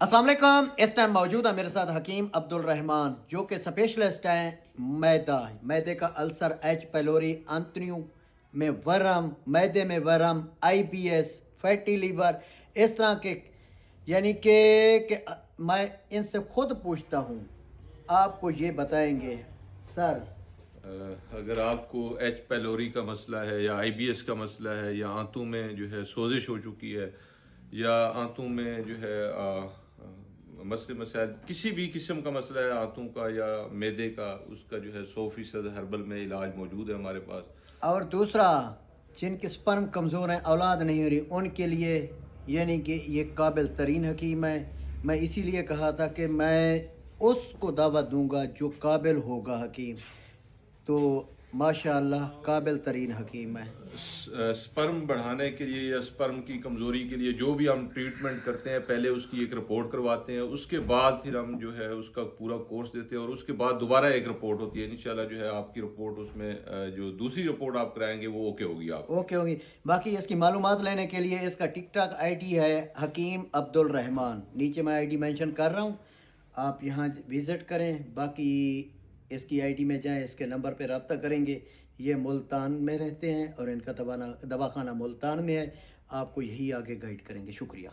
अस्सलाम वालेकुम। इस टाइम मौजूद है मेरे साथ हकीम अब्दुल रहमान जो कि स्पेशलिस्ट हैं मैदे का अल्सर, एच पैलोरी, आंतड़ियों में वरम, मैदे में वरम, आईबीएस, फैटी लीवर, इस तरह के यानी कि मैं इनसे खुद पूछता हूँ, आपको ये बताएंगे सर। अगर आपको एच पैलोरी का मसला है या आईबीएस का मसला है या आंतों में जो है सोजिश हो चुकी है या आंतों में जो है मसले मसाइल किसी भी किस्म का मसला है आंतों का या मैदे का, उसका जो है 100% हर्बल में इलाज मौजूद है हमारे पास। और दूसरा, जिनके स्पर्म कमज़ोर हैं, औलाद नहीं हो रही, उनके लिए यानी कि ये काबिल तरीन हकीम है। मैं इसीलिए कहा था कि मैं उसको दावत दूंगा जो काबिल होगा हकीम। तो माशाअल्लाह काबिल तरीन हकीम है। स्पर्म बढ़ाने के लिए या स्पर्म की कमज़ोरी के लिए जो भी हम ट्रीटमेंट करते हैं, पहले उसकी एक रिपोर्ट करवाते हैं, उसके बाद फिर हम जो है उसका पूरा कोर्स देते हैं और उसके बाद दोबारा एक रिपोर्ट होती है। इंशाल्लाह जो है आपकी रिपोर्ट उसमें जो दूसरी रिपोर्ट आप कराएंगे वो ओके होगी। आप ओके होगी। बाकी इसकी मालूमात लेने के लिए इसका टिकटॉक आईडी है हकीम अब्दुल रहमान, नीचे मैं आईडी मेंशन कर रहा हूँ, आप यहाँ विज़िट करें। बाकी इसकी आईडी में जाएं, इसके नंबर पे रब्ता करेंगे। ये मुल्तान में रहते हैं और इनका दवाखाना मुल्तान में है। आपको यही आगे गाइड करेंगे। शुक्रिया।